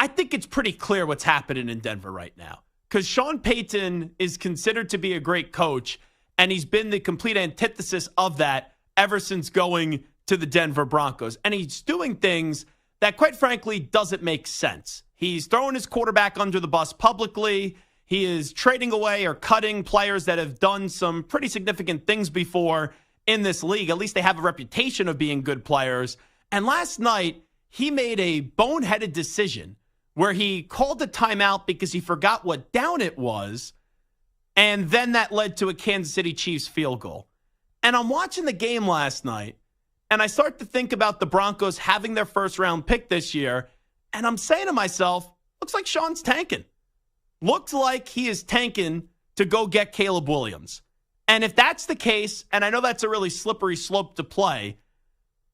I think it's pretty clear what's happening in Denver right now. Because Sean Payton is considered to be a great coach, and he's been the complete antithesis of that ever since going to the Denver Broncos. And he's doing things that, quite frankly, doesn't make sense. He's throwing his quarterback under the bus publicly. He is trading away or cutting players that have done some pretty significant things before in this league. At least they have a reputation of being good players. And last night, he made a boneheaded decision where he called a timeout because he forgot what down it was, and then that led to a Kansas City Chiefs field goal. And I'm watching the game last night, and I start to think about the Broncos having their first-round pick this year, and I'm saying to myself, looks like Sean's tanking. Looks like he is tanking to go get Caleb Williams. And if that's the case, and I know that's a really slippery slope to play,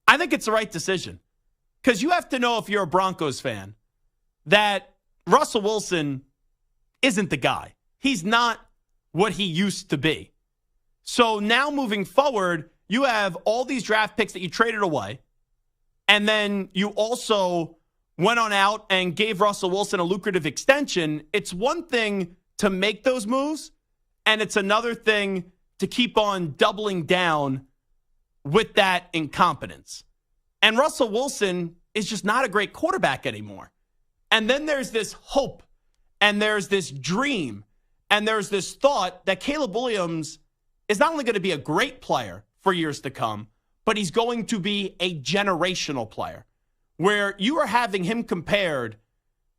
I think it's the right decision. Because you have to know, if you're a Broncos fan, that Russell Wilson isn't the guy. He's not what he used to be. So now moving forward, you have all these draft picks that you traded away. And then you also went on out and gave Russell Wilson a lucrative extension. It's one thing to make those moves, and it's another thing to keep on doubling down with that incompetence. And Russell Wilson is just not a great quarterback anymore. And then there's this hope, and there's this dream, and there's this thought that Caleb Williams is not only going to be a great player for years to come, but he's going to be a generational player, where you are having him compared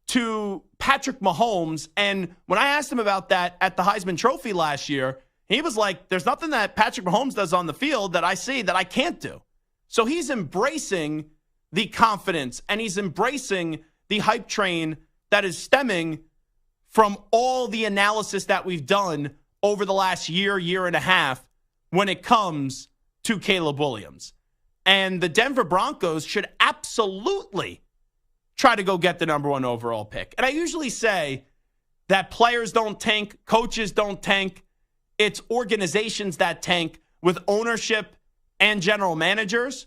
to Patrick Mahomes. And when I asked him about that at the Heisman Trophy last year, he was like, there's nothing that Patrick Mahomes does on the field that I see that I can't do. So he's embracing the confidence, and he's embracing the hype train that is stemming from all the analysis that we've done over the last year and a half when it comes to Caleb Williams. And the Denver Broncos should absolutely try to go get the number 1 overall pick. And I usually say that players don't tank, coaches don't tank. It's organizations that tank with ownership and general managers.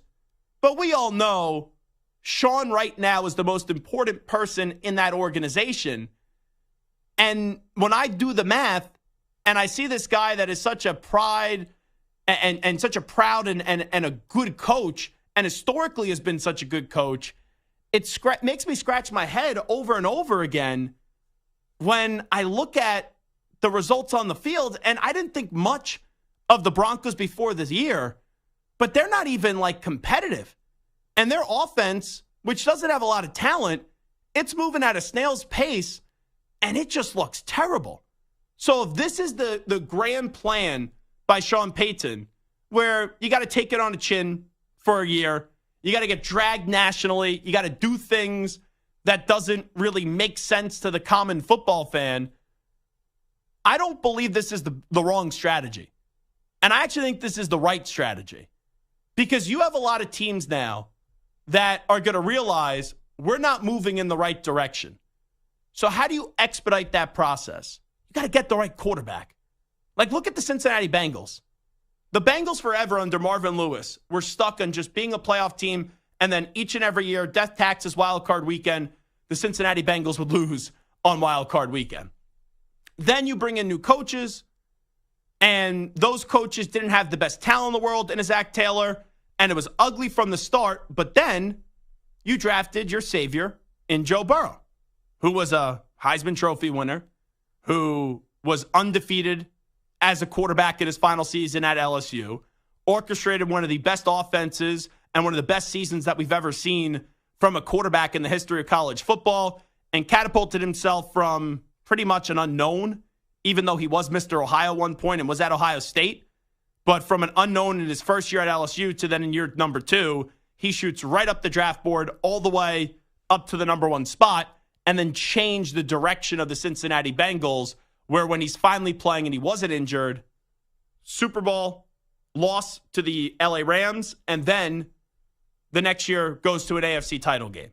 But we all know Sean right now is the most important person in that organization. And when I do the math and I see this guy that is such a pride and such a proud and a good coach, and historically has been such a good coach, it makes me scratch my head over and over again when I look at the results on the field. And I didn't think much of the Broncos before this year, but they're not even like competitive. And their offense, which doesn't have a lot of talent, it's moving at a snail's pace, and it just looks terrible. So if this is the grand plan by Sean Payton, where you got to take it on the chin for a year, you got to get dragged nationally, you got to do things that doesn't really make sense to the common football fan, I don't believe this is the wrong strategy. And I actually think this is the right strategy. Because you have a lot of teams now that are going to realize we're not moving in the right direction. So how do you expedite that process? You got to get the right quarterback. Like, look at the Cincinnati Bengals. The Bengals forever under Marvin Lewis were stuck on just being a playoff team, and then each and every year, death taxes, wild card weekend, the Cincinnati Bengals would lose on wild card weekend. Then you bring in new coaches, and those coaches didn't have the best talent in the world in a Zach Taylor, and it was ugly from the start. But then you drafted your savior in Joe Burrow, who was a Heisman Trophy winner, who was undefeated as a quarterback in his final season at LSU, orchestrated one of the best offenses and one of the best seasons that we've ever seen from a quarterback in the history of college football, and catapulted himself from pretty much an unknown, even though he was Mr. Ohio at one point and was at Ohio State. But from an unknown in his first year at LSU to then in year number 2, he shoots right up the draft board all the way up to the number 1 spot, and then changed the direction of the Cincinnati Bengals, where when he's finally playing and he wasn't injured, Super Bowl, loss to the LA Rams, and then the next year goes to an AFC title game.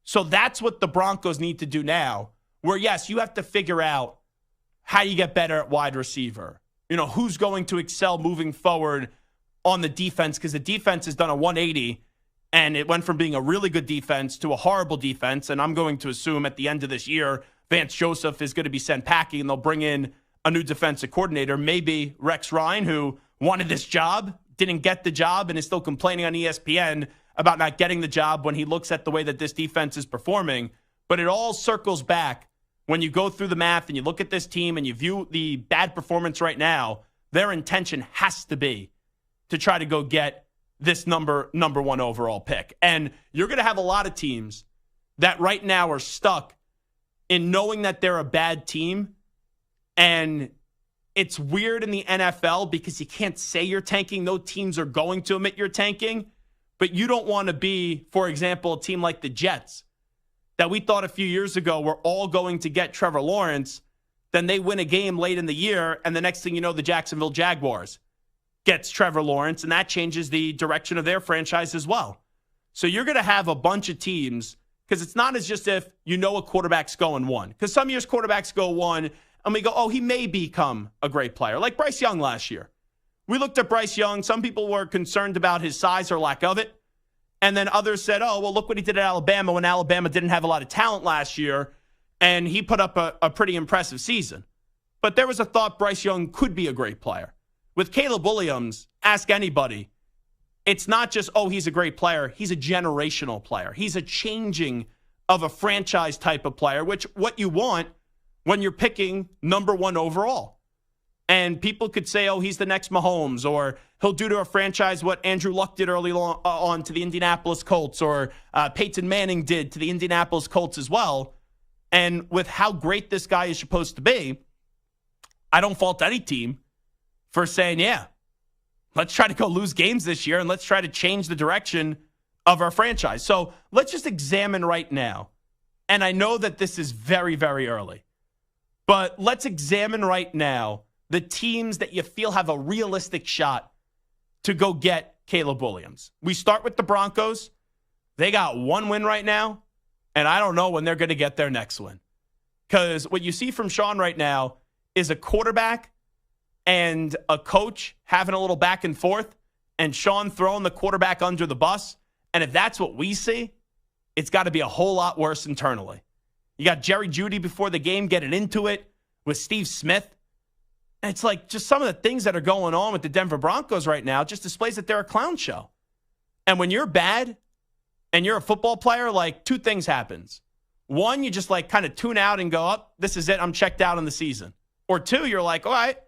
So that's what the Broncos need to do now, where, yes, you have to figure out how you get better at wide receiver. You know, who's going to excel moving forward on the defense, because the defense has done a 180 And it went from being a really good defense to a horrible defense. And I'm going to assume at the end of this year, Vance Joseph is going to be sent packing and they'll bring in a new defensive coordinator. Maybe Rex Ryan, who wanted this job, didn't get the job, and is still complaining on ESPN about not getting the job when he looks at the way that this defense is performing. But it all circles back when you go through the math and you look at this team and you view the bad performance right now. Their intention has to be to try to go get this number one overall pick. And you're going to have a lot of teams that right now are stuck in knowing that they're a bad team. And it's weird in the NFL because you can't say you're tanking. No teams are going to admit you're tanking. But you don't want to be, for example, a team like the Jets that we thought a few years ago were all going to get Trevor Lawrence. Then they win a game late in the year, and the next thing you know, the Jacksonville Jaguars gets Trevor Lawrence, and that changes the direction of their franchise as well. So you're going to have a bunch of teams, because it's not as just if you know a quarterback's going one. Because some years quarterbacks go one, and we go, oh, he may become a great player. Like Bryce Young last year. We looked at Bryce Young. Some people were concerned about his size or lack of it. And then others said, oh, well, look what he did at Alabama when Alabama didn't have a lot of talent last year, and he put up a pretty impressive season. But there was a thought Bryce Young could be a great player. With Caleb Williams, ask anybody. It's not just, oh, he's a great player. He's a generational player. He's a changing of a franchise type of player, which what you want when you're picking number one overall. And people could say, oh, he's the next Mahomes, or he'll do to a franchise what Andrew Luck did early on to the Indianapolis Colts, or Peyton Manning did to the Indianapolis Colts as well. And with how great this guy is supposed to be, I don't fault any team for saying, yeah, let's try to go lose games this year and let's try to change the direction of our franchise. So let's just examine right now. And I know that this is very, very early, but let's examine right now the teams that you feel have a realistic shot to go get Caleb Williams. We start with the Broncos. They got one win right now, and I don't know when they're going to get their next win. Because what you see from Sean right now is a quarterback and a coach having a little back and forth, and Sean throwing the quarterback under the bus. And if that's what we see, it's got to be a whole lot worse internally. You got Jerry Jeudy before the game getting into it with Steve Smith. And it's like just some of the things that are going on with the Denver Broncos right now just displays that they're a clown show. And when you're bad and you're a football player, like two things happens. One, you just like kind of tune out and go, oh, this is it. I'm checked out on the season. Or two, you're like, all right,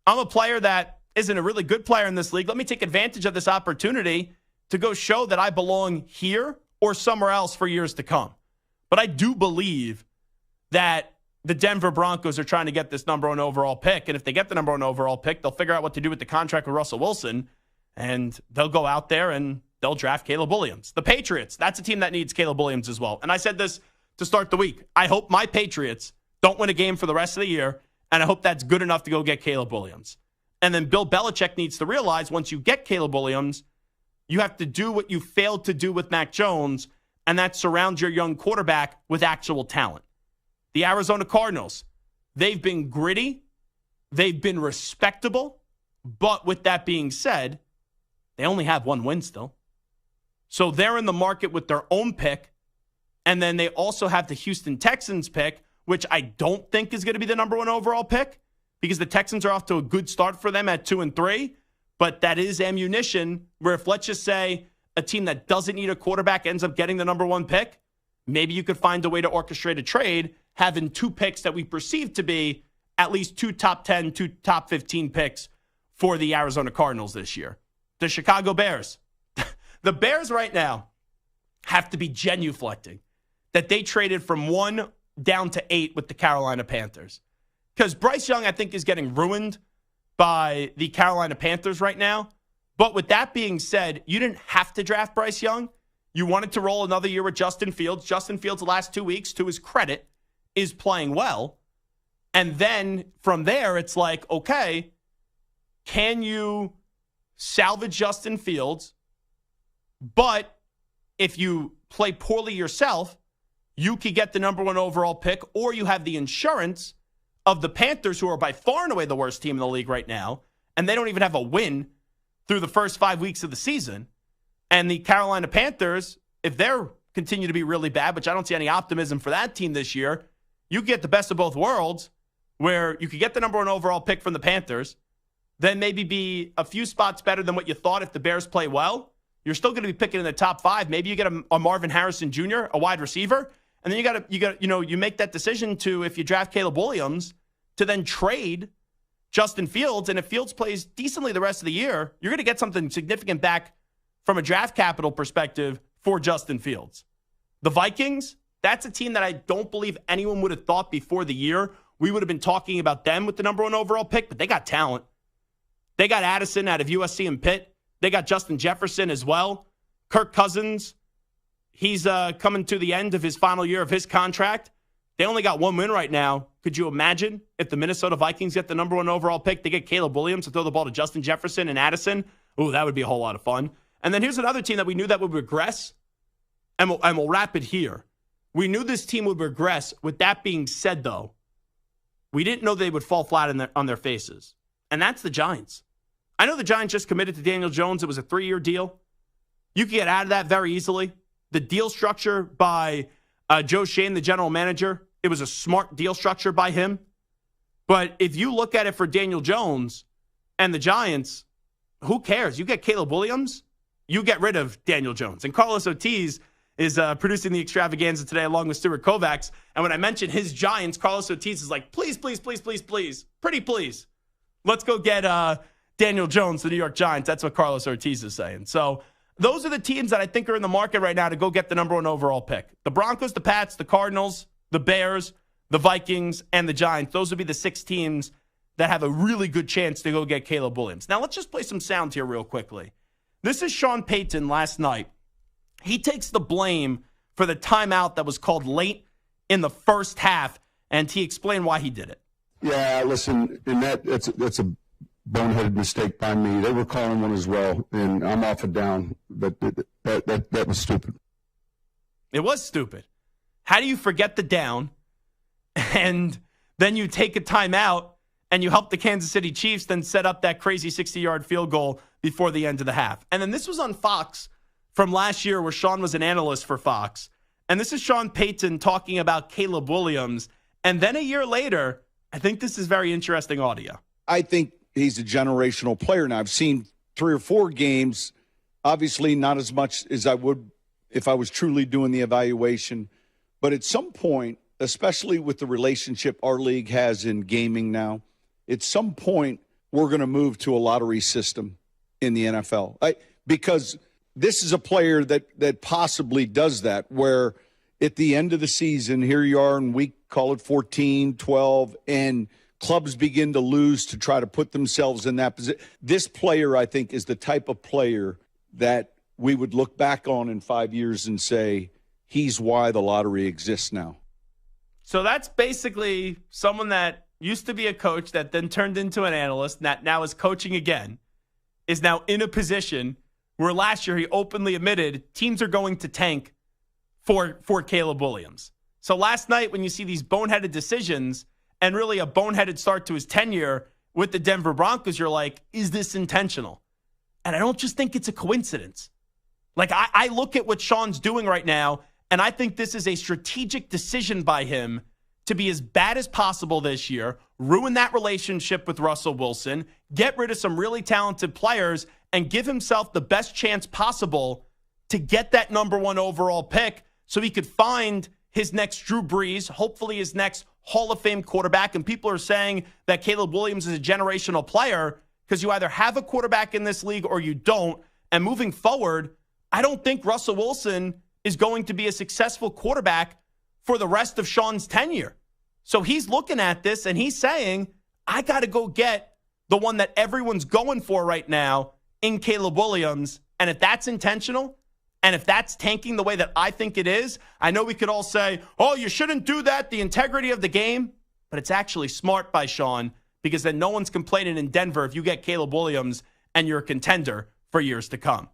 I'm a player that isn't a really good player in this league. Let me take advantage of this opportunity to go show that I belong here or somewhere else for years to come. But I do believe that the Denver Broncos are trying to get this number one overall pick. And if they get the number one overall pick, they'll figure out what to do with the contract with Russell Wilson. And they'll go out there and they'll draft Caleb Williams. The Patriots, that's a team that needs Caleb Williams as well. And I said this to start the week. I hope my Patriots don't win a game for the rest of the year. And I hope that's good enough to go get Caleb Williams. And then Bill Belichick needs to realize once you get Caleb Williams, you have to do what you failed to do with Mac Jones, and that's surround your young quarterback with actual talent. The Arizona Cardinals, they've been gritty. They've been respectable. But with that being said, they only have one win still. So they're in the market with their own pick. And then they also have the Houston Texans pick, which I don't think is going to be the number one overall pick because the Texans are off to a good start for them at 2-3. But that is ammunition where if, let's just say, a team that doesn't need a quarterback ends up getting the number one pick, maybe you could find a way to orchestrate a trade having two picks that we perceive to be at least two top 10, two top 15 picks for the Arizona Cardinals this year. The Chicago Bears. The Bears right now have to be genuflecting that they traded from 1 down to 8 with the Carolina Panthers. Because Bryce Young, I think, is getting ruined by the Carolina Panthers right now. But with that being said, you didn't have to draft Bryce Young. You wanted to roll another year with Justin Fields. Justin Fields, the last 2 weeks, to his credit, is playing well. And then from there, it's like, okay, can you salvage Justin Fields? But if you play poorly yourself, you could get the number one overall pick, or you have the insurance of the Panthers, who are by far and away the worst team in the league right now, and they don't even have a win through the first 5 weeks of the season. And the Carolina Panthers, if they're continue to be really bad, which I don't see any optimism for that team this year, you get the best of both worlds where you could get the number 1 overall pick from the Panthers, then maybe be a few spots better than what you thought if the Bears play well. You're still going to be picking in the top 5. Maybe you get a Marvin Harrison Jr., a wide receiver, and then you make that decision to, if you draft Caleb Williams, to then trade Justin Fields. And if Fields plays decently the rest of the year, you're going to get something significant back from a draft capital perspective for Justin Fields. The Vikings, that's a team that I don't believe anyone would have thought before the year we would have been talking about them with the number 1 overall pick, but they got talent. They got Addison out of USC and Pitt. They got Justin Jefferson as well. Kirk Cousins, he's coming to the end of his final year of his contract. They only got 1 win right now. Could you imagine if the Minnesota Vikings get the number 1 overall pick, they get Caleb Williams to throw the ball to Justin Jefferson and Addison? Ooh, that would be a whole lot of fun. And then here's another team that we knew that would regress, and we'll wrap it here. We knew this team would regress. With that being said, though, we didn't know they would fall flat on their faces, and that's the Giants. I know the Giants just committed to Daniel Jones. It was a 3-year deal. You can get out of that very easily. The deal structure by Joe Shane, the general manager, it was a smart deal structure by him. But if you look at it for Daniel Jones and the Giants, who cares? You get Caleb Williams, you get rid of Daniel Jones. And Carlos Ortiz is producing the extravaganza today along with Stuart Kovacs. And when I mentioned his Giants, Carlos Ortiz is like, please, please, please, please, please, pretty please. Let's go get Daniel Jones, the New York Giants. That's what Carlos Ortiz is saying. So those are the teams that I think are in the market right now to go get the number 1 overall pick. The Broncos, the Pats, the Cardinals, the Bears, the Vikings, and the Giants. Those would be the 6 teams that have a really good chance to go get Caleb Williams. Now, let's just play some sound here real quickly. This is Sean Payton last night. He takes the blame for the timeout that was called late in the first half, and he explained why he did it. Yeah, listen, and that's a boneheaded mistake by me. They were calling one as well, and I'm off and down, but that was stupid. It was stupid. How do you forget the down, and then you take a timeout, and you help the Kansas City Chiefs then set up that crazy 60-yard field goal before the end of the half? And then this was on Fox from last year where Sean was an analyst for Fox. And this is Sean Payton talking about Caleb Williams. And then a year later, I think this is very interesting audio. I think he's a generational player. Now, I've seen 3 or 4 games, obviously not as much as I would if I was truly doing the evaluation. But at some point, especially with the relationship our league has in gaming now, at some point, we're going to move to a lottery system in the NFL. Because this is a player that possibly does that, where at the end of the season, here you are in week, call it 14, 12, and clubs begin to lose to try to put themselves in that position. This player, I think, is the type of player that we would look back on in 5 years and say, he's why the lottery exists now. So that's basically someone that used to be a coach that then turned into an analyst, that now is coaching again, is now in a position where last year he openly admitted teams are going to tank for Caleb Williams. So last night when you see these boneheaded decisions and really a boneheaded start to his tenure with the Denver Broncos, you're like, is this intentional? And I don't just think it's a coincidence. Like, I look at what Sean's doing right now, and I think this is a strategic decision by him to be as bad as possible this year, ruin that relationship with Russell Wilson, get rid of some really talented players, and give himself the best chance possible to get that number 1 overall pick so he could find his next Drew Brees, hopefully his next Hall of Fame quarterback. And people are saying that Caleb Williams is a generational player because you either have a quarterback in this league or you don't. And moving forward, I don't think Russell Wilson is going to be a successful quarterback for the rest of Sean's tenure. So he's looking at this and he's saying, I got to go get the one that everyone's going for right now in Caleb Williams. And if that's intentional, and if that's tanking the way that I think it is, I know we could all say, oh, you shouldn't do that, the integrity of the game. But it's actually smart by Sean, because then no one's complaining in Denver if you get Caleb Williams and you're a contender for years to come.